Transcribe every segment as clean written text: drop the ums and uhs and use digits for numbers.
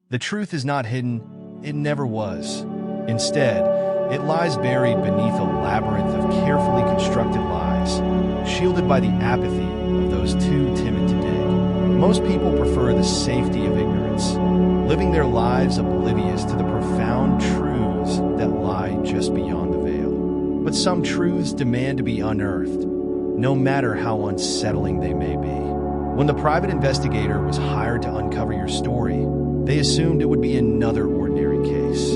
The truth is not hidden, it never was. Instead, it lies buried beneath a labyrinth of carefully constructed lies, shielded by the apathy of those too timid to dig. Most people prefer the safety of ignorance, living their lives oblivious to the profound truths that lie just beyond the veil. But some truths demand to be unearthed, no matter how unsettling they may be. When the private investigator was hired to uncover your story, they assumed it would be another ordinary case.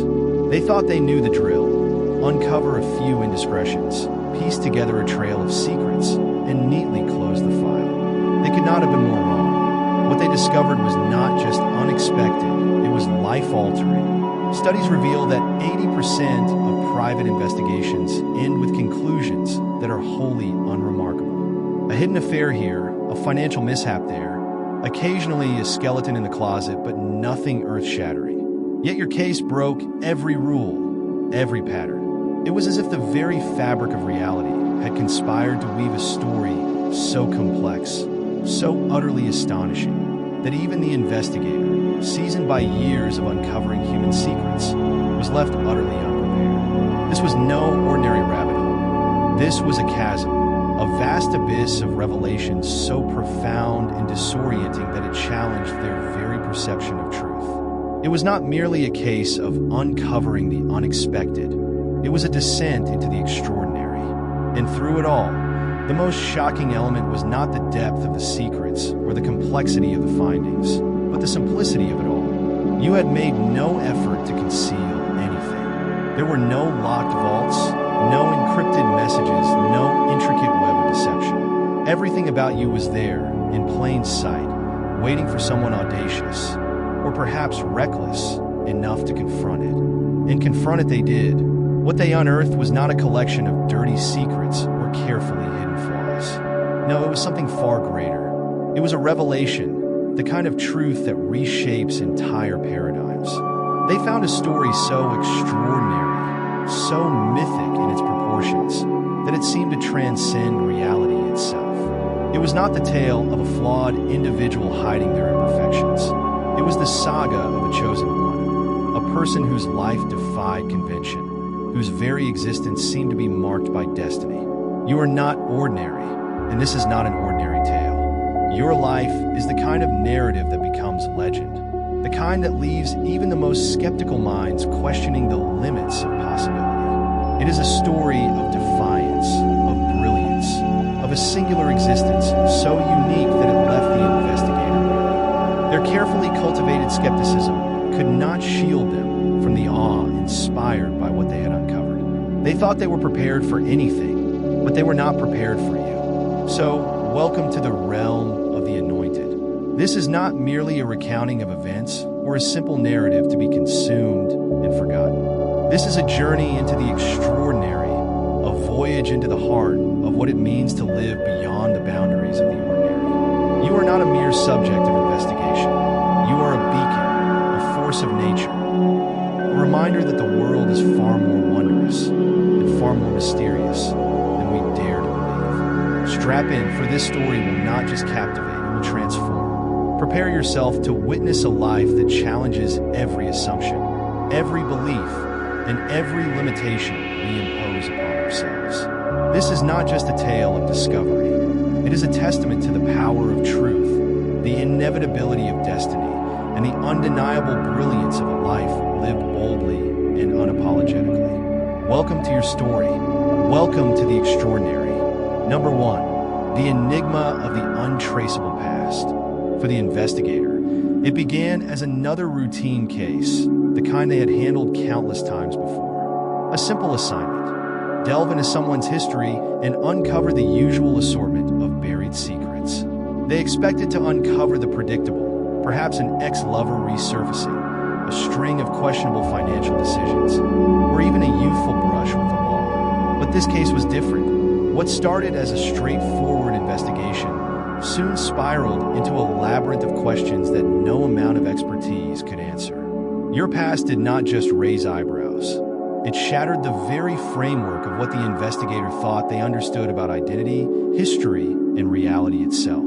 They thought they knew the drill: uncover a few indiscretions, piece together a trail of secrets, and neatly close the file. They could not have been more wrong. What they discovered was not just unexpected, it was life-altering. Studies reveal that 80% of private investigations end with conclusions that are wholly unremarkable. A hidden affair here, a financial mishap there, occasionally a skeleton in the closet, but nothing earth-shattering. Yet your case broke every rule, every pattern. It was as if the very fabric of reality had conspired to weave a story so complex, so utterly astonishing, that even the investigator, seasoned by years of uncovering human secrets, was left utterly unprepared. This was no ordinary rabbit hole. This was a chasm, a vast abyss of revelations so profound and disorienting that it challenged their very perception of truth. It was not merely a case of uncovering the unexpected. It was a descent into the extraordinary. And through it all, the most shocking element was not the depth of the secrets or the complexity of the findings, but the simplicity of it all. You had made no effort to conceal anything. There were no locked vaults, no encrypted messages, no intricate web of deception. Everything about you was there, in plain sight, waiting for someone audacious, or perhaps reckless, enough to confront it. And confront it they did. What they unearthed was not a collection of dirty secrets or carefully hidden flaws. No, it was something far greater. It was a revelation, the kind of truth that reshapes entire paradigms. They found a story so extraordinary, so mythic in its proportions, that it seemed to transcend reality itself. It was not the tale of a flawed individual hiding their imperfections. It was the saga of a chosen one, a person whose life defied convention, whose very existence seemed to be marked by destiny. You are not ordinary, and this is not an ordinary tale. Your life is the kind of narrative that becomes legend, the kind that leaves even the most skeptical minds questioning the limits of possibility. It is a story of defiance, of brilliance, of a singular existence so unique that it left the investigator reeling. Their carefully cultivated skepticism could not shield them from the awe inspired by what they had uncovered. They thought they were prepared for anything, but they were not prepared for you. So, welcome to the realm of the anointed. This is not merely a recounting of events or a simple narrative to be consumed and forgotten. This is a journey into the extraordinary, a voyage into the heart of what it means to live beyond the boundaries of the ordinary. You are not a mere subject of investigation. You are a beacon, a force of nature, a reminder that the world is far more wondrous and far more mysterious than we dare to believe. Strap in, for this story will not just captivate, it will transform. Prepare yourself to witness a life that challenges every assumption, every belief, and every limitation we impose upon ourselves. This is not just a tale of discovery. It is a testament to the power of truth, the inevitability of destiny, and the undeniable brilliance of a life lived boldly and unapologetically. Welcome to your story. Welcome to the extraordinary. Number 1, the enigma of the untraceable past. For the investigator, it began as another routine case, the kind they had handled countless times before. A simple assignment: delve into someone's history and uncover the usual assortment of buried secrets. They expected to uncover the predictable, perhaps an ex-lover resurfacing, a string of questionable financial decisions, or even a youthful brush with the law. But this case was different. What started as a straightforward investigation soon spiraled into a labyrinth of questions that no amount of expertise could answer. Your past did not just raise eyebrows. It shattered the very framework of what the investigator thought they understood about identity, history, and reality itself.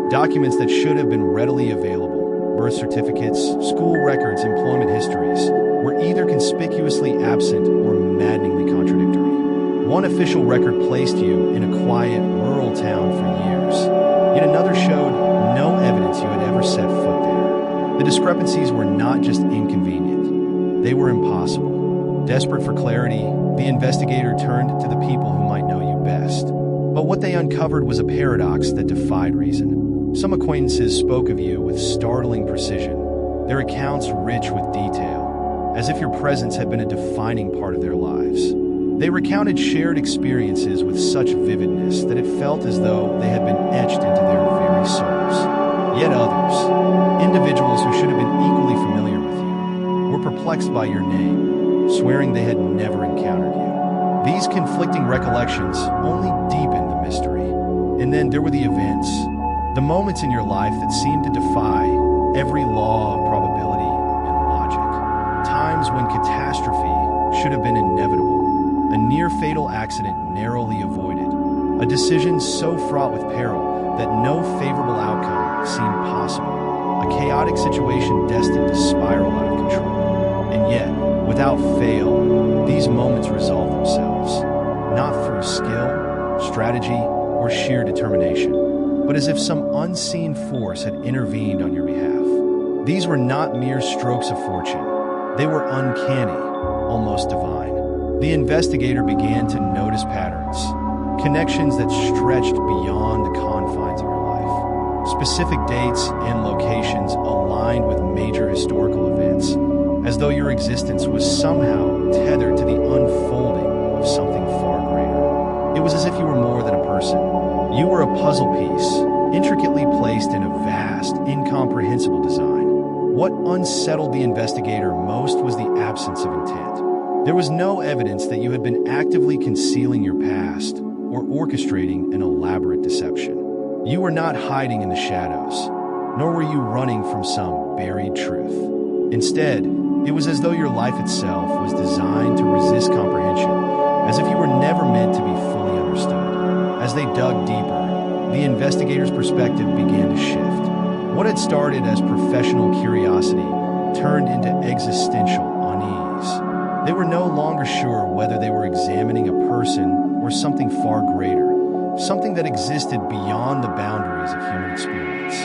Documents that should have been readily available, birth certificates, school records, employment histories were either conspicuously absent or maddeningly contradictory. One official record placed you in a quiet, rural town for years, yet another showed no evidence you had ever set foot there. The discrepancies were not just inconvenient, they were impossible. Desperate for clarity, the investigator turned to the people who might know you best. But what they uncovered was a paradox that defied reason. Some acquaintances spoke of you with startling precision, their accounts rich with detail, as if your presence had been a defining part of their lives. They recounted shared experiences with such vividness that it felt as though they had been etched into their very souls. Yet others, individuals who should have been equally familiar with you, were perplexed by your name, swearing they had never encountered you. These conflicting recollections only deepened the mystery. And then there were the events, the moments in your life that seemed to defy every law of probability and logic. Times when catastrophe should have been inevitable. A near-fatal accident narrowly avoided. A decision so fraught with peril that no favorable outcome seemed possible. A chaotic situation destined to spiral out of control. And yet, without fail, these moments resolve themselves. Not through skill, strategy, or sheer determination, but as if some unseen force had intervened on your behalf. These were not mere strokes of fortune. They were uncanny, almost divine. The investigator began to notice patterns, connections that stretched beyond the confines of your life. Specific dates and locations aligned with major historical events, as though your existence was somehow tethered to the unfolding of something far greater. It was as if you were more than a person. You were a puzzle piece, intricately placed in a vast, incomprehensible design. What unsettled the investigator most was the absence of intent. There was no evidence that you had been actively concealing your past or orchestrating an elaborate deception. You were not hiding in the shadows, nor were you running from some buried truth. Instead, it was as though your life itself was designed to resist comprehension, as if you were never meant to be fully understood. As they dug deeper, the investigator's perspective began to shift. What had started as professional curiosity turned into existential unease. They were no longer sure whether they were examining a person or something far greater, something that existed beyond the boundaries of human experience.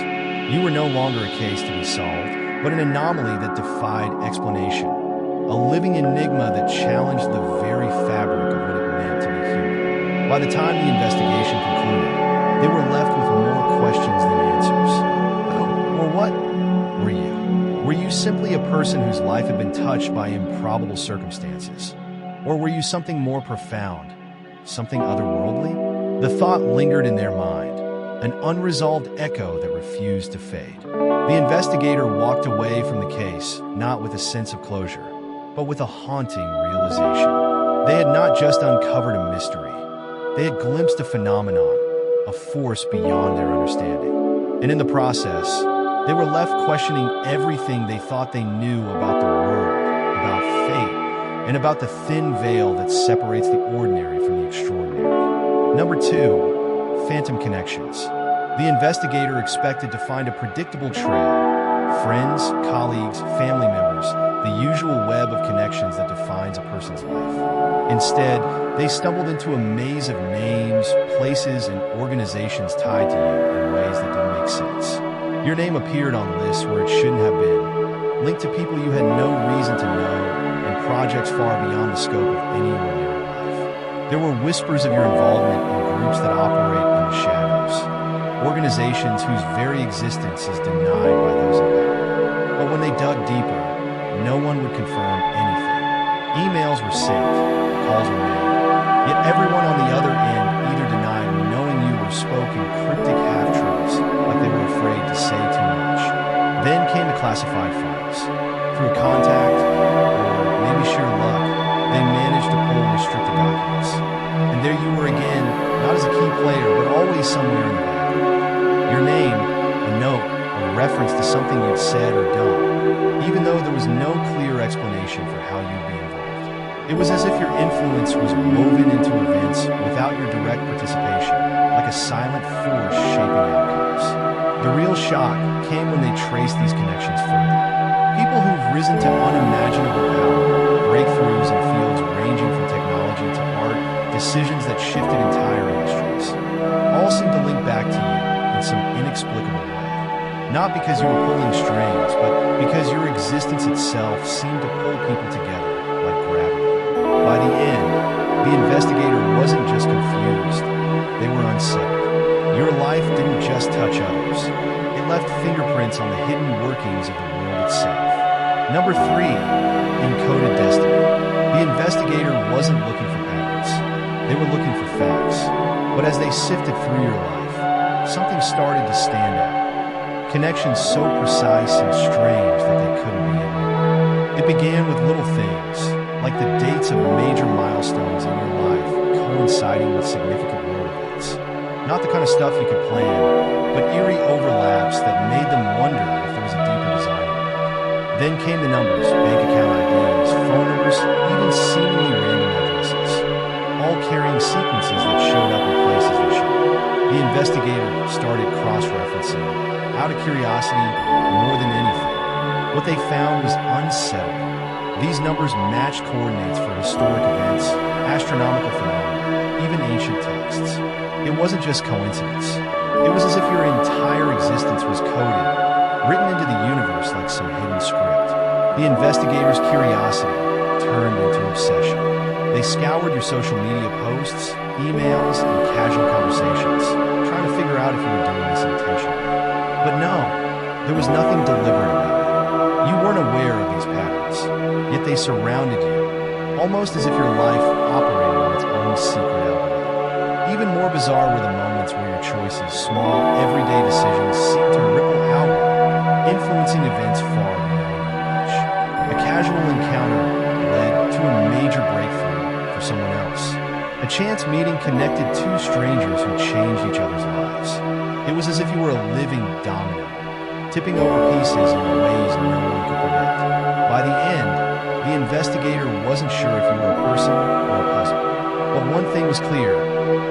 You were no longer a case to be solved, but an anomaly that defied explanation, a living enigma that challenged the very fabric of what it meant to be human. By the time the investigation concluded, they were left with more questions than answers. Or what were you? Were you simply a person whose life had been touched by improbable circumstances? Or were you something more profound, something otherworldly? The thought lingered in their mind, an unresolved echo that refused to fade. The investigator walked away from the case, not with a sense of closure, but with a haunting realization. They had not just uncovered a mystery, they had glimpsed a phenomenon, a force beyond their understanding. And in the process, they were left questioning everything they thought they knew about the world, about fate, and about the thin veil that separates the ordinary from the extraordinary. Number 2, phantom connections. The investigator expected to find a predictable trail. Friends, colleagues, family members, the usual web of connections that defines a person's life. Instead, they stumbled into a maze of names, places, and organizations tied to you in ways that didn't make sense. Your name appeared on lists where it shouldn't have been, linked to people you had no reason to know, and projects far beyond the scope of any ordinary life. There were whispers of your involvement in groups that operate in the shadows, organizations whose very existence is denied by those in power. But when they dug deeper, no one would confirm anything. Emails were sent, calls were made, yet everyone on the other end either denied knowing you or spoke in cryptic half-truths, like they were afraid to say too much. Then came the classified files. Through a contact, or maybe sheer luck, they managed to pull restricted documents. And there you were again, not as a key player, but always somewhere in the background. Your name, a note, a reference to something you'd said or done, even though there was no clear explanation for how you'd be involved. It was as if your influence was woven into events without your direct participation, like a silent force shaping outcomes. The real shock came when they traced these connections further. People who've risen to unimaginable power, breakthroughs in fields ranging from technology to art, decisions that shifted entire industries, all seem to link back to you in some inexplicable way. Not because you were pulling strings, but because your existence itself seemed to pull people together like gravity. By the end, the investigator wasn't just confused, they were unsettled. Your life didn't just touch others. It left fingerprints on the hidden workings of the world itself. Number 3, encoded destiny. The investigator wasn't looking for patterns. They were looking for facts. But as they sifted through your life, something started to stand out. Connections so precise and strange that they couldn't be ignored. It began with little things, like the dates of major milestones in your life coinciding with significant world events. Not the kind of stuff you could plan, but eerie overlaps that made them wonder if there was a deeper design. Then came the numbers, bank account IDs, phone numbers, even seemingly random addresses, all carrying sequences that showed up in places they shouldn't. The investigator started cross-referencing, out of curiosity more than anything. What they found was unsettling. These numbers matched coordinates for historic events, astronomical phenomena, even ancient texts. It wasn't just coincidence. It was as if your entire existence was coded, written into the universe like some hidden script. The investigator's curiosity turned into obsession. They scoured your social media posts, emails, and casual conversations, trying to figure out if you were doing this intentionally. But no, there was nothing deliberate about it. You weren't aware of these patterns, yet they surrounded you, almost as if your life operated on its own secret algorithm. Even more bizarre were the moments where your choices, small, everyday decisions, seemed to ripple outward, influencing events far beyond your reach. A casual encounter led to a major breakthrough for someone else. A chance meeting connected two strangers who changed each other's lives. It was as if you were a living domino, tipping over pieces in ways no one could predict. By the end, the investigator wasn't sure if you were a person or a puzzle. But one thing was clear,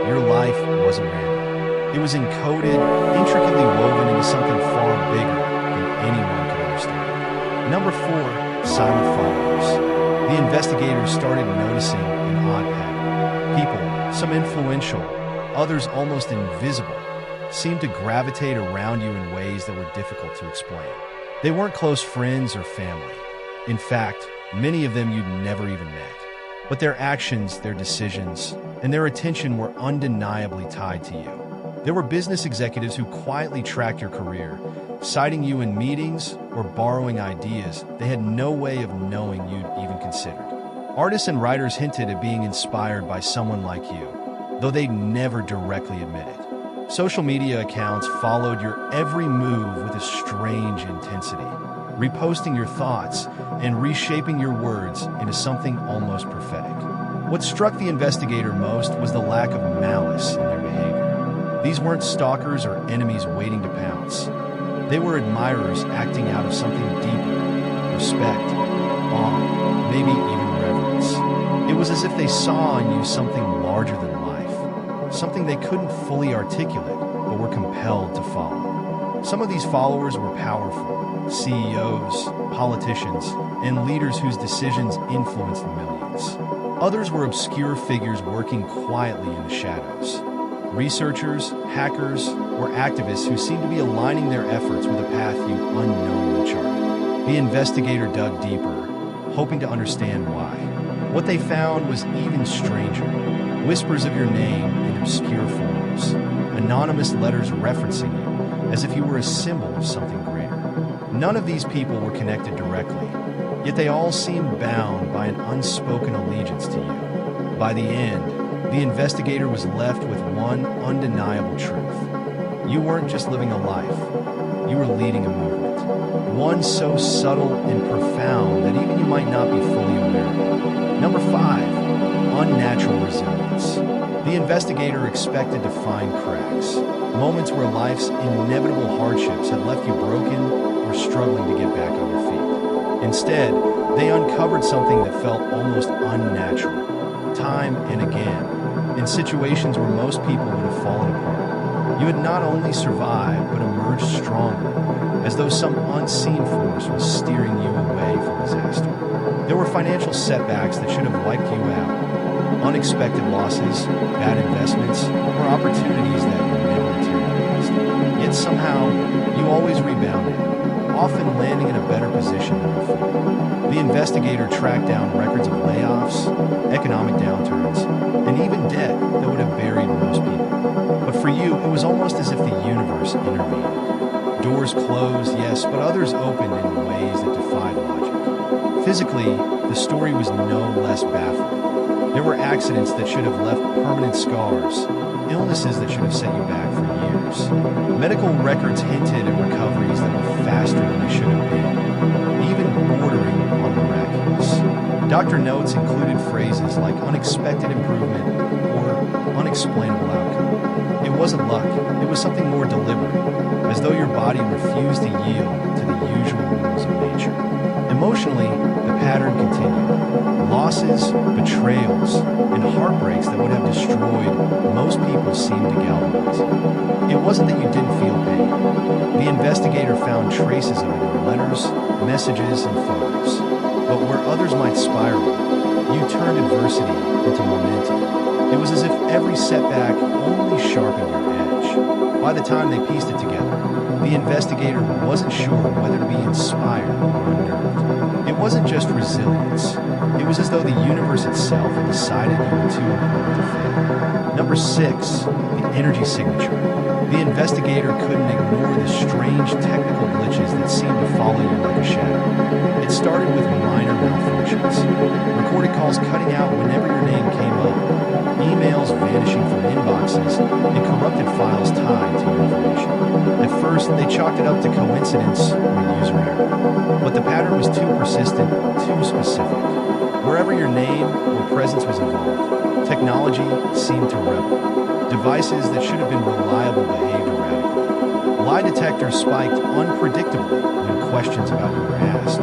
your life wasn't random. It was encoded, intricately woven into something far bigger than anyone could understand. Number 4, silent followers. The investigators started noticing an odd pattern. People, some influential, others almost invisible, seemed to gravitate around you in ways that were difficult to explain. They weren't close friends or family. In fact, many of them you'd never even met. But their actions, their decisions, and their attention were undeniably tied to you. There were business executives who quietly tracked your career, citing you in meetings or borrowing ideas they had no way of knowing you'd even considered. Artists and writers hinted at being inspired by someone like you, though they'd never directly admit it. Social media accounts followed your every move with a strange intensity, reposting your thoughts and reshaping your words into something almost prophetic. What struck the investigator most was the lack of malice in their behavior. These weren't stalkers or enemies waiting to pounce. They were admirers acting out of something deeper, respect, awe, maybe even reverence. It was as if they saw in you something larger than life, something they couldn't fully articulate but were compelled to follow. Some of these followers were powerful, CEOs, politicians, and leaders whose decisions influenced millions. Others were obscure figures working quietly in the shadows. Researchers, hackers, or activists who seemed to be aligning their efforts with a path you unknowingly charted. The investigator dug deeper, hoping to understand why. What they found was even stranger. Whispers of your name in obscure forms, anonymous letters referencing you, as if you were a symbol of something greater. None of these people were connected directly, yet they all seemed bound by an unspoken allegiance to you. By the end, the investigator was left with one undeniable truth. You weren't just living a life, you were leading a movement. One so subtle and profound that even you might not be fully aware of it. Number 5. Unnatural resilience. The investigator expected to find cracks, moments where life's inevitable hardships had left you broken or struggling to get back on your feet. Instead, they uncovered something that felt almost unnatural, time and again, in situations where most people would have fallen apart. You had not only survived, but emerged stronger, as though some unseen force was steering you away from disaster. There were financial setbacks that should have wiped you out, unexpected losses, bad investments, or opportunities that never materialized. Yet somehow, you always rebounded, often landing in a better position than before. The investigator tracked down records of layoffs, economic downturns, and even debt that would have buried most people. But for you, it was almost as if the universe intervened. Doors closed, yes, but others opened in ways that defied logic. Physically, the story was no less baffling. There were accidents that should have left permanent scars, illnesses that should have set you back for years. Medical records hinted at recoveries that were faster than they should have been, even bordering on miraculous. Doctor notes included phrases like unexpected improvement or unexplainable outcome. It wasn't luck, it was something more deliberate, as though your body refused to yield to the usual rules of nature. Emotionally, the pattern continued. Losses, betrayals, and heartbreaks that would have destroyed most people seemed to galvanize you. It wasn't that you didn't feel pain. The investigator found traces of it in letters, messages, and photos. But where others might spiral, you turned adversity into momentum. It was as if every setback only sharpened your edge. By the time they pieced it together, the investigator wasn't sure whether to be inspired or unnerved. It wasn't just resilience. It was as though the universe itself had decided you were too important to fail. Number 6, the energy signature. The investigator couldn't ignore the strange technical glitches that seemed to follow you like a shadow. It started with minor malfunctions, recorded calls cutting out whenever your name came up, emails vanishing from inboxes, and corrupted files tied to your information. At first, they chalked it up to coincidence or user error, but the pattern was too persistent, too specific. Wherever your name or presence was involved, technology seemed to rebel. Devices that should have been reliable behaved erratically. Lie detectors spiked unpredictably when questions about you were asked,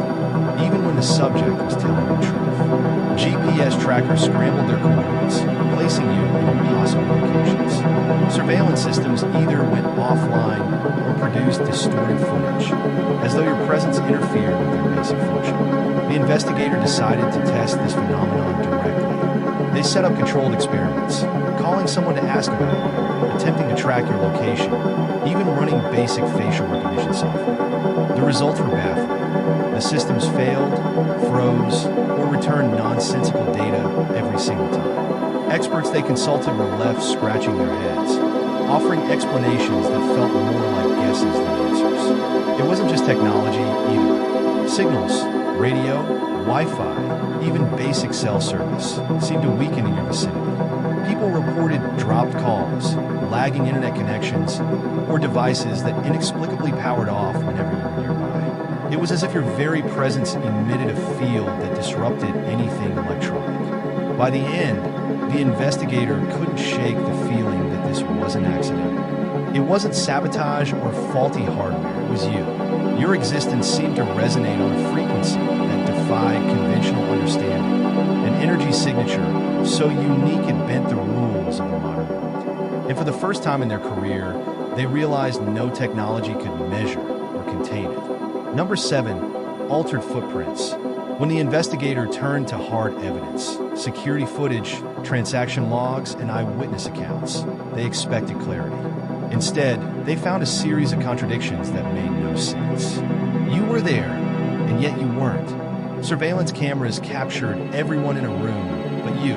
even when the subject was telling the truth. GPS trackers scrambled their coordinates, placing you in impossible locations. Surveillance systems either went offline or produced distorted footage, as though your presence interfered with their basic function. The investigator decided to test this phenomenon directly. They set up controlled experiments, calling someone to ask about you, attempting to track your location, even running basic facial recognition software. The results were baffling. The systems failed, froze, or returned nonsensical data every single time. Experts they consulted were left scratching their heads, offering explanations that felt more like guesses than answers. It wasn't just technology either. Signals, radio, Wi-Fi, even basic cell service seemed to weaken in your vicinity. People reported dropped calls, lagging internet connections, or devices that inexplicably powered off whenever you were nearby. It was as if your very presence emitted a field that disrupted anything electronic. By the end, the investigator couldn't shake the feeling that this was an accident. It wasn't sabotage or faulty hardware, it was you. Your existence seemed to resonate on a frequency that defied conventional understanding, an energy signature so unique it bent the rules of the modern world. And for the first time in their career, they realized no technology could measure or contain it. Number 7, altered footprints. When the investigator turned to hard evidence, security footage, transaction logs, and eyewitness accounts, they expected clarity. Instead, they found a series of contradictions that made no sense. You were there, and yet you weren't. Surveillance cameras captured everyone in a room, but you,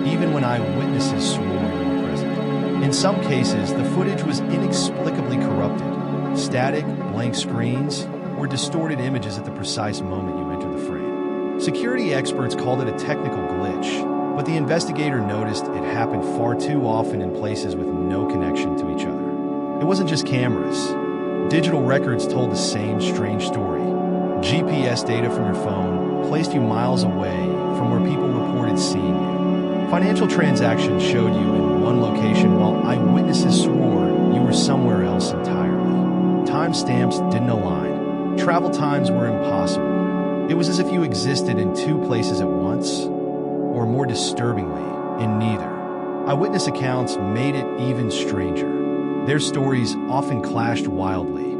even when eyewitnesses swore you were present. In some cases, the footage was inexplicably corrupted. Static, blank screens, or distorted images at the precise moment you entered the frame. Security experts called it a technical glitch, but the investigator noticed it happened far too often in places with no connection to each other. It wasn't just cameras. Digital records told the same strange story. GPS data from your phone placed you miles away from where people reported seeing you. Financial transactions showed you in one location while eyewitnesses swore you were somewhere else entirely. Timestamps didn't align. Travel times were impossible. It was as if you existed in two places at once, or more disturbingly, in neither. Eyewitness accounts made it even stranger. Their stories often clashed wildly,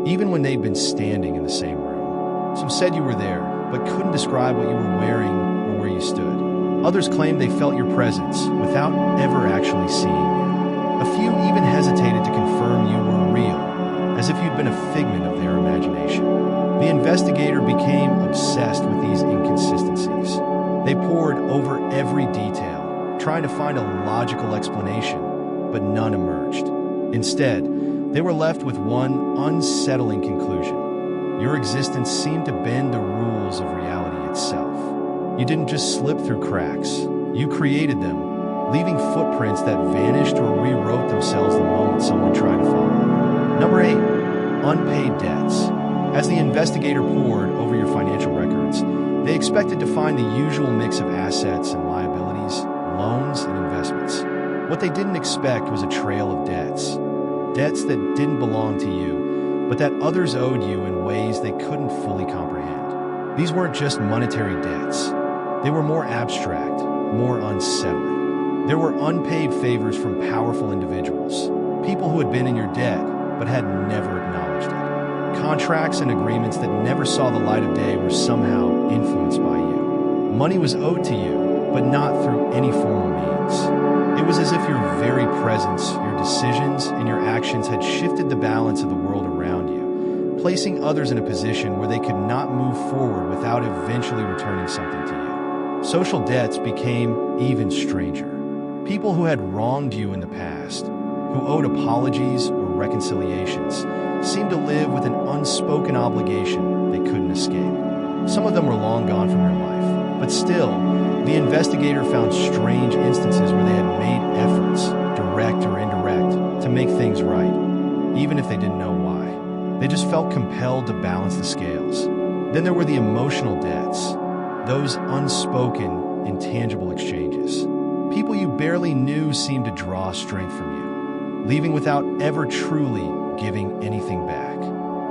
even when they'd been standing in the same room. Some said you were there, but couldn't describe what you were wearing or where you stood. Others claimed they felt your presence without ever actually seeing you. A few even hesitated to confirm you were real, as if you'd been a figment of their imagination. The investigator became obsessed with these inconsistencies. They pored over every detail, trying to find a logical explanation, but none emerged. Instead, they were left with one unsettling conclusion. Your existence seemed to bend the rules of reality itself. You didn't just slip through cracks. You created them, leaving footprints that vanished or rewrote themselves the moment someone tried to follow. Number 8, unpaid debts. As the investigator pored over your financial records, they expected to find the usual mix of assets and liabilities, loans and investments. What they didn't expect was a trail of debts. Debts that didn't belong to you, but that others owed you in ways they couldn't fully comprehend. These weren't just monetary debts. They were more abstract, more unsettling. There were unpaid favors from powerful individuals, people who had been in your debt but had never acknowledged it. Contracts and agreements that never saw the light of day were somehow influenced by you. Money was owed to you, but not through any formal means. It was as if your very presence, your decisions, and your actions had shifted the balance of the world around you, placing others in a position where they could not move forward without eventually returning something to you. Social debts became even stranger. People who had wronged you in the past, who owed apologies or reconciliations, seemed to live with an unspoken obligation they couldn't escape. Some of them were long gone from your life, but still, the investigator found strange instances where they had made efforts, direct or indirect, to make things right, even if they didn't know why. They just felt compelled to balance the scales. Then there were the emotional debts, those unspoken, intangible exchanges. People you barely knew seemed to draw strength from you, leaving without ever truly giving anything back.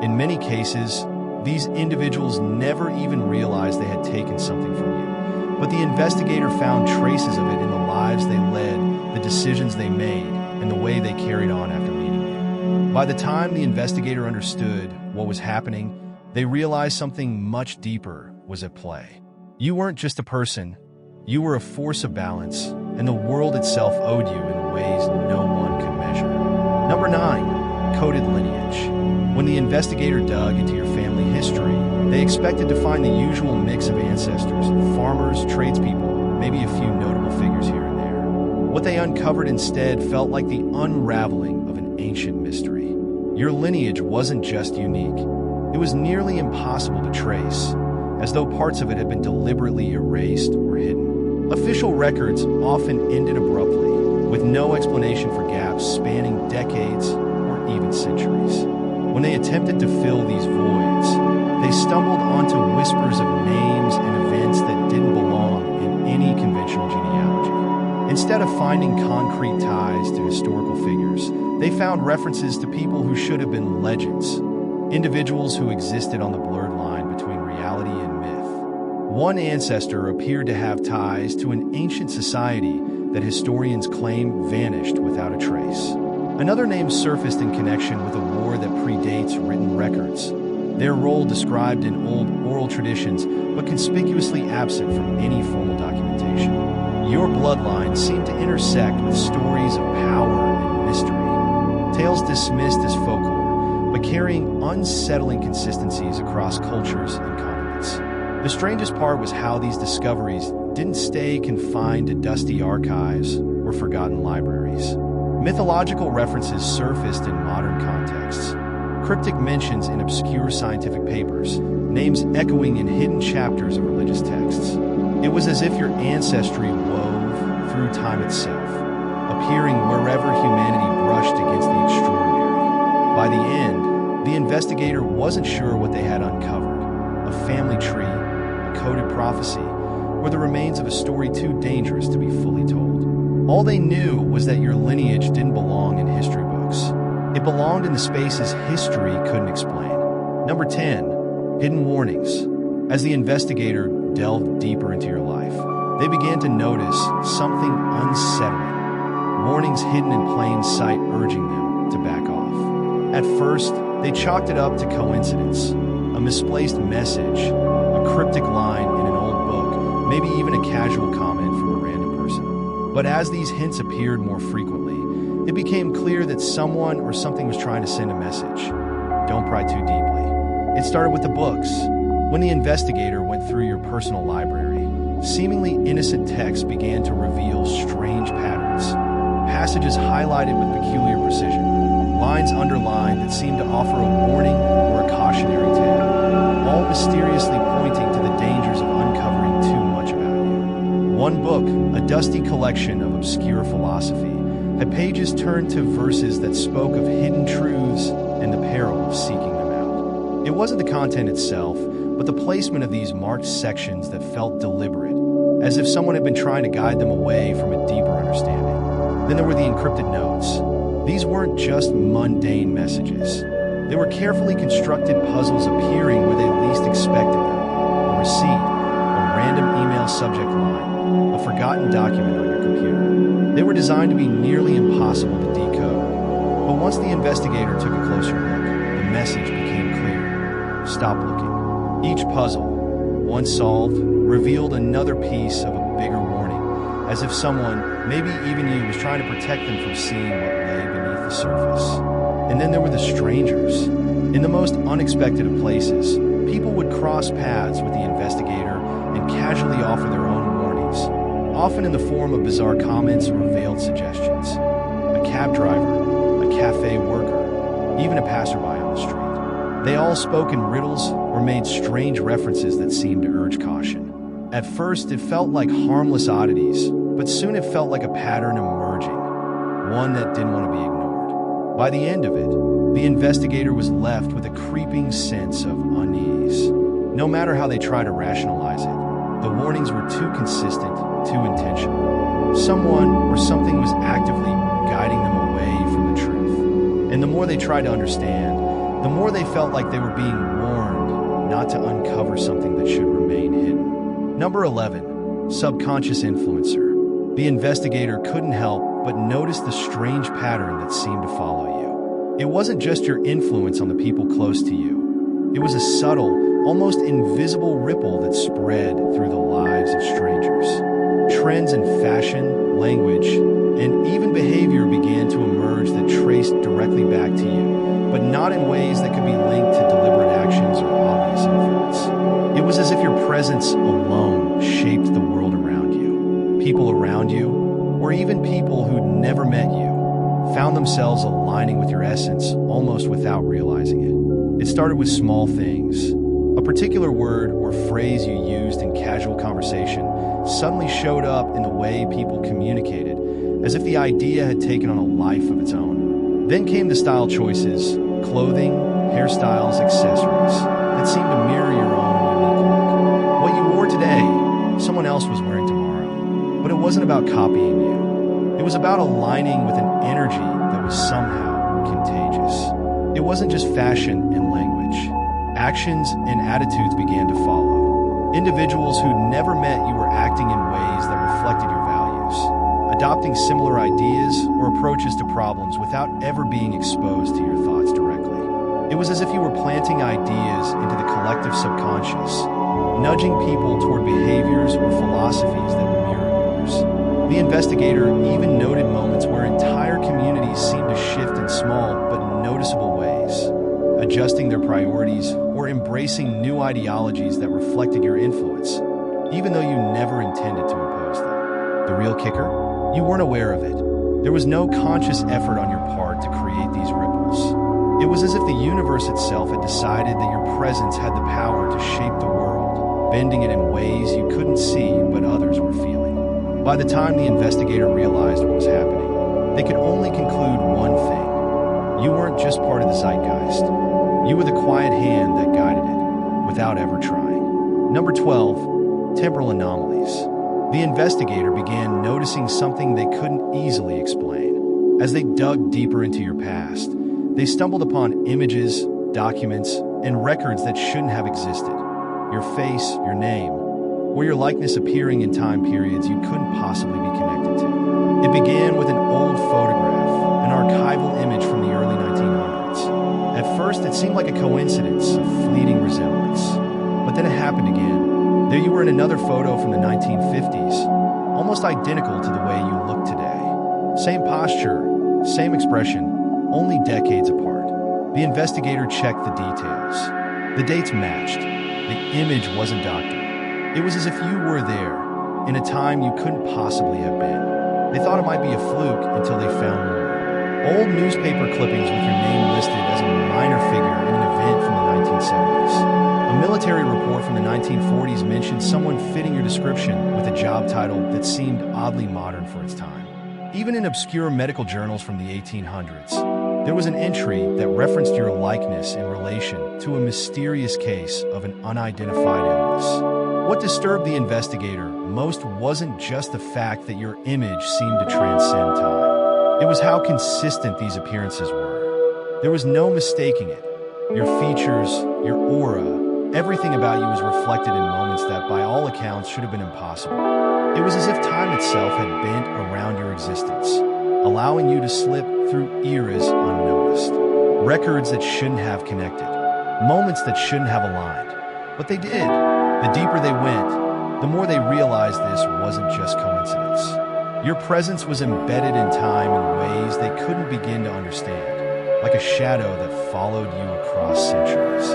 In many cases, these individuals never even realized they had taken something from you, but the investigator found traces of it in the lives they led, the decisions they made, and the way they carried on after meeting you. By the time the investigator understood what was happening, they realized something much deeper was at play. You weren't just a person, you were a force of balance, and the world itself owed you in ways no one could measure. Number 9, coded lineage. When the investigator dug into your family history, they expected to find the usual mix of ancestors, farmers, tradespeople, maybe a few notable figures here and there. What they uncovered instead felt like the unraveling of an ancient mystery. Your lineage wasn't just unique. It was nearly impossible to trace, as though parts of it had been deliberately erased or hidden. Official records often ended abruptly, with no explanation for gaps spanning decades or even centuries. When they attempted to fill these voids, they stumbled onto whispers of names and events that didn't belong in any conventional genealogy. Instead of finding concrete ties to historical figures, they found references to people who should have been legends, individuals who existed on the blurred line between reality and myth. One ancestor appeared to have ties to an ancient society that historians claim vanished without a trace. Another name surfaced in connection with a war that predates written records, their role described in old oral traditions but conspicuously absent from any formal documentation. Your bloodline seemed to intersect with stories of power and mystery, tales dismissed as folklore, but carrying unsettling consistencies across cultures and continents. The strangest part was how these discoveries didn't stay confined to dusty archives or forgotten libraries. Mythological references surfaced in modern contexts, cryptic mentions in obscure scientific papers, names echoing in hidden chapters of religious texts. It was as if your ancestry wove through time itself, appearing wherever humanity brushed against the extraordinary. By the end, the investigator wasn't sure what they had uncovered: a family tree, a coded prophecy, or the remains of a story too dangerous to be fully told. All they knew was that your lineage didn't belong in history books. It belonged in the spaces history couldn't explain. Number 10, hidden warnings. As the investigator delved deeper into your life, they began to notice something unsettling. Warnings hidden in plain sight urging them, to back off. At first, they chalked it up to coincidence, a misplaced message, a cryptic line in an old book, maybe even a casual comment from a random person. But as these hints appeared more frequently, it became clear that someone or something was trying to send a message. Don't pry too deeply. It started with the books. When the investigator went through your personal library, seemingly innocent texts began to reveal strange patterns. Passages highlighted with peculiar precision, lines underlined that seemed to offer a warning or a cautionary tale, all mysteriously pointing to the dangers of uncovering too much about you. One book, a dusty collection of obscure philosophy, had pages turned to verses that spoke of hidden truths and the peril of seeking them out. It wasn't the content itself, but the placement of these marked sections that felt deliberate, as if someone had been trying to guide them away from a deeper understanding. Then there were the encrypted notes. These weren't just mundane messages. They were carefully constructed puzzles appearing where they least expected them. A receipt, a random email subject line, a forgotten document on your computer. They were designed to be nearly impossible to decode. But once the investigator took a closer look, the message became clear. Stop looking. Each puzzle, once solved, revealed another piece of a bigger warning, as if someone, maybe even you, was trying to protect them from seeing what lay beneath the surface. And then there were the strangers. In the most unexpected of places, people would cross paths with the investigator and casually offer their own warnings, often in the form of bizarre comments or veiled suggestions. A cab driver, a cafe worker, even a passerby on the street. They all spoke in riddles or made strange references that seemed to urge caution. At first, it felt like harmless oddities, but soon it felt like a pattern emerging, one that didn't want to be ignored. By the end of it, the investigator was left with a creeping sense of unease. No matter how they tried to rationalize it, the warnings were too consistent, too intentional. Someone or something was actively guiding them away from the truth. And the more they tried to understand, the more they felt like they were being warned not to uncover something that should remain hidden. Number 11, subconscious influencer. The investigator couldn't help but notice the strange pattern that seemed to follow you. It wasn't just your influence on the people close to you. It was a subtle, almost invisible ripple that spread through the lives of strangers. Trends in fashion, language, and even behavior began to emerge that traced directly back to you, but not in ways that could be linked to deliberate actions or obvious influence. It was as if your presence alone shaped the world around you. People around you, or even people who'd never met you, found themselves aligning with your essence almost without realizing it. It started with small things. A particular word or phrase you used in casual conversation suddenly showed up in the way people communicated, as if the idea had taken on a life of its own. Then came the style choices, clothing, hairstyles, accessories, that seemed to mirror your own unique look. What you wore today, someone else was wearing tomorrow. But it wasn't about copying you. It was about aligning with an energy that was somehow contagious. It wasn't just fashion and language. Actions and attitudes began to follow. Individuals who'd never met you were acting in ways that reflected your values, adopting similar ideas or approaches to problems without ever being exposed to your thoughts directly. It was as if you were planting ideas into the collective subconscious, nudging people toward behaviors or philosophies that mirror yours. The investigator even noted moments where entire communities seemed to shift in small but noticeable ways, adjusting their priorities or embracing new ideologies that reflected your influence, even though you never intended to impose them. The real kicker? You weren't aware of it. There was no conscious effort on your part to create these ripples. It was as if the universe itself had decided that your presence had the power to shape the world, bending it in ways you couldn't see but others were feeling. By the time the investigator realized what was happening, they could only conclude one thing. You weren't just part of the zeitgeist. You were the quiet hand that guided it, without ever trying. Number 12, temporal anomalies. The investigator began noticing something they couldn't easily explain. As they dug deeper into your past, they stumbled upon images, documents, and records that shouldn't have existed. Your face, your name, or your likeness appearing in time periods you couldn't possibly be connected to. It began with an old photograph, an archival image from the early 1900s. At first, it seemed like a coincidence, a fleeting resemblance. But then it happened again. There you were in another photo from the 1950s, almost identical to the way you look today. Same posture, same expression, only decades apart. The investigator checked the details. The dates matched. The image wasn't doctored. It was as if you were there, in a time you couldn't possibly have been. They thought it might be a fluke until they found more. Old newspaper clippings with your name listed as a minor figure in an event from the 1970s. A military report from the 1940s mentioned someone fitting your description with a job title that seemed oddly modern for its time. Even in obscure medical journals from the 1800s, there was an entry that referenced your likeness in relation to a mysterious case of an unidentified illness. What disturbed the investigator most wasn't just the fact that your image seemed to transcend time. It was how consistent these appearances were. There was no mistaking it. Your features, your aura, everything about you was reflected in moments that, by all accounts, should have been impossible. It was as if time itself had bent around your existence, allowing you to slip through eras unnoticed. Records that shouldn't have connected, moments that shouldn't have aligned. But they did. The deeper they went, the more they realized this wasn't just coincidence. Your presence was embedded in time in ways they couldn't begin to understand, like a shadow that followed you across centuries.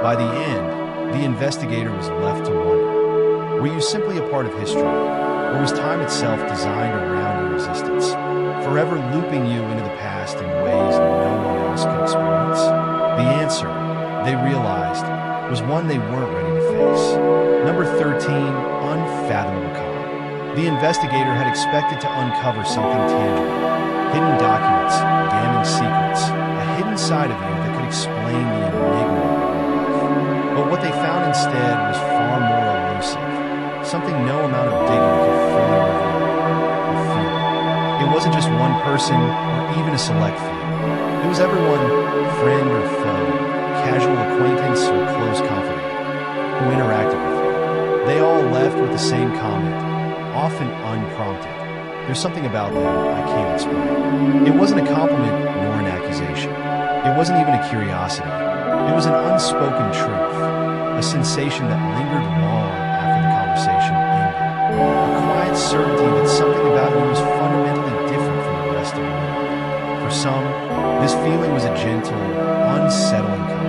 By the end, the investigator was left to wonder, were you simply a part of history, or was time itself designed around your existence, forever looping you into the past in ways no one else could experience? The answer, they realized, was one they weren't ready to face. Number 13, unfathomable calm. The investigator had expected to uncover something tangible, hidden documents, damning secrets, a hidden side of you that could explain the enigma of your life. But what they found instead was far more elusive, something no amount of digging could fully reveal or feel. It wasn't just one person or even a select few. It was everyone, friend or foe, casual acquaintance or close confidant, who interacted with you. They all left with the same comment, often unprompted. There's something about them I can't explain. It wasn't a compliment nor an accusation. It wasn't even a curiosity. It was an unspoken truth, a sensation that lingered long after the conversation ended. A quiet certainty that something about you was fundamentally different from the rest of the world. For some, this feeling was a gentle, unsettling calm.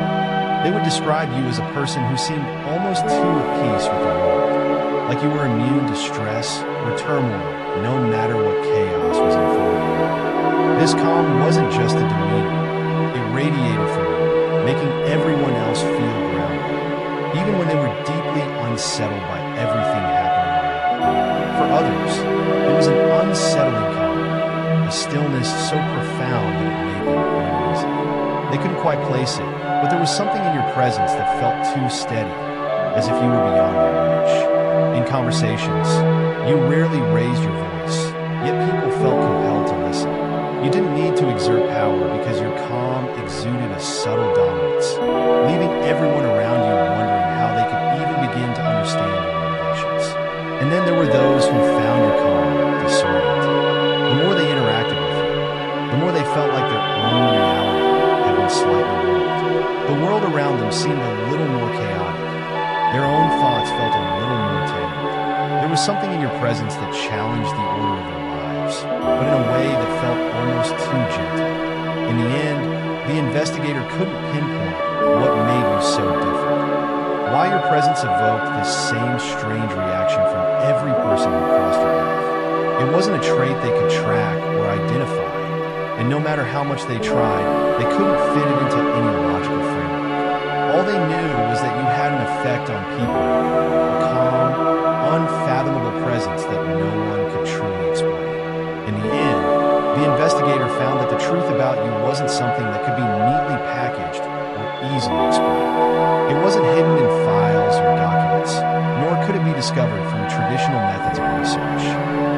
They would describe you as a person who seemed almost too at peace with the world, like you were immune to stress or turmoil, no matter what chaos was unfolding. This calm wasn't just a demeanor. It radiated from you, making everyone else feel grounded, even when they were deeply unsettled by everything happening around them. For others, it was an unsettling calm, a stillness so profound that it made them uneasy. They couldn't quite place it, but there was something in your presence that felt too steady, as if you were beyond their reach. In conversations, you rarely raised your voice, yet people felt compelled to listen. You didn't need to exert power because your calm exuded a subtle dominance, leaving everyone around you wondering how they could even begin to understand your motivations. And then there were those who found your calm disorienting. The more they interacted with you, the more they felt like their own reality had been slightly warped. The world around them seemed a little more chaotic. Their own thoughts felt a little more tangled. There was something in your presence that challenged the order of their lives, but in a way that felt almost too gentle. In the end, the investigator couldn't pinpoint what made you so different. Why your presence evoked this same strange reaction from every person who crossed your path. It wasn't a trait they could track or identify, and no matter how much they tried, they couldn't fit it into any logical framework. All they knew was that you had an effect on people, a calm, unfathomable presence that no one could truly explain. In the end, the investigator found that the truth about you wasn't something that could be neatly packaged or easily explained. It wasn't hidden in files or documents, nor could it be discovered through traditional methods of research.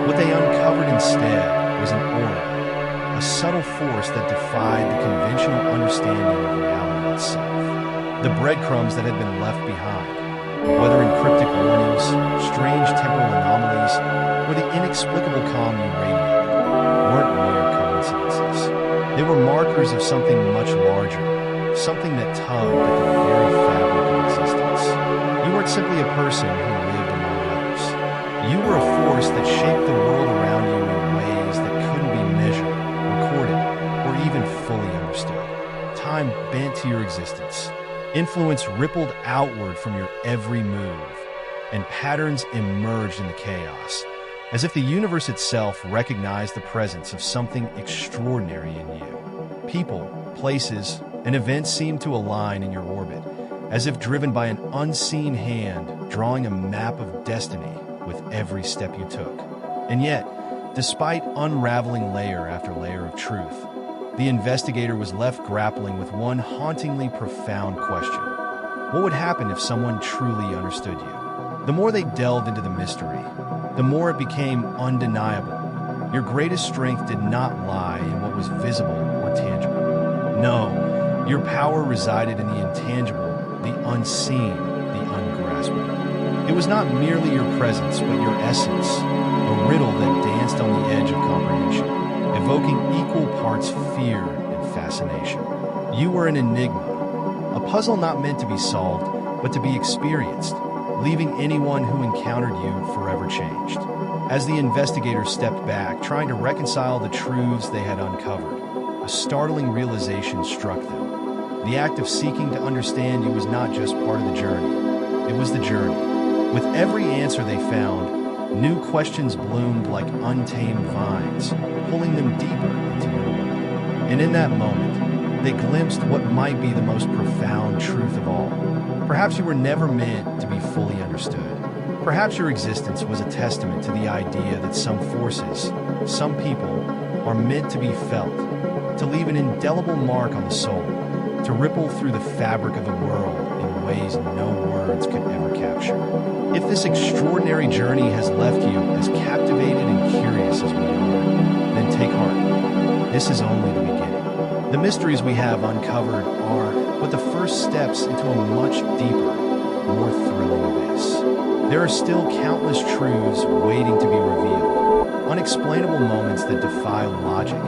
What they uncovered instead was an aura, a subtle force that defied the conventional understanding of reality itself. The breadcrumbs that had been left behind, Whether in cryptic warnings, strange temporal anomalies, or the inexplicable calm you radiated, weren't mere coincidences. They were markers of something much larger, something that tugged at the very fabric of existence. You weren't simply a person who lived among others. You were a force that shaped the world around you in ways that couldn't be measured, recorded, or even fully understood. Time bent to your existence. Influence rippled outward from your every move, and patterns emerged in the chaos, as if the universe itself recognized the presence of something extraordinary in you. People, places, and events seemed to align in your orbit, as if driven by an unseen hand drawing a map of destiny with every step you took. And yet, despite unraveling layer after layer of truth, the investigator was left grappling with one hauntingly profound question. What would happen if someone truly understood you? The more they delved into the mystery, the more it became undeniable. Your greatest strength did not lie in what was visible or tangible. No, your power resided in the intangible, the unseen, the ungraspable. It was not merely your presence, but your essence, a riddle that danced on the edge of comprehension, evoking equal parts fear and fascination. You were an enigma, a puzzle not meant to be solved, but to be experienced, leaving anyone who encountered you forever changed. As the investigators stepped back, trying to reconcile the truths they had uncovered, a startling realization struck them. The act of seeking to understand you was not just part of the journey, it was the journey. With every answer they found, new questions bloomed like untamed vines, pulling them deeper into your world. And in that moment, they glimpsed what might be the most profound truth of all. Perhaps you were never meant to be fully understood. Perhaps your existence was a testament to the idea that some forces, some people, are meant to be felt, to leave an indelible mark on the soul, to ripple through the fabric of the world in ways no words could ever capture. If this extraordinary journey has left you as captivated and curious as we are, then take heart. This is only the beginning. The mysteries we have uncovered are but the first steps into a much deeper, more thrilling abyss. There are still countless truths waiting to be revealed, unexplainable moments that defy logic,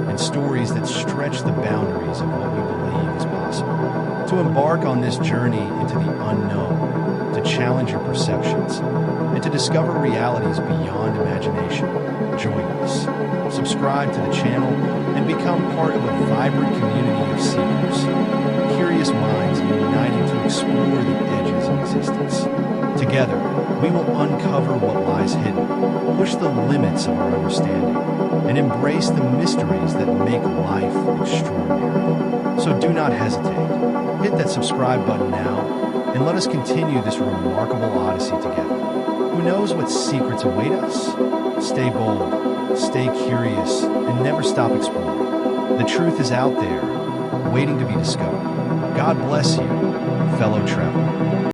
and stories that stretch the boundaries of what we believe is possible. To embark on this journey into the unknown, to challenge your perceptions, and to discover realities beyond imagination, join us. Subscribe to the channel and become part of a vibrant community of seekers, curious minds uniting to explore the edges of existence. Together, we will uncover what lies hidden, push the limits of our understanding, and embrace the mysteries that make life extraordinary. So do not hesitate. Hit that subscribe button now, and let us continue this remarkable odyssey together. Who knows what secrets await us? Stay bold, stay curious, and never stop exploring. The truth is out there, waiting to be discovered. God bless you, fellow traveler.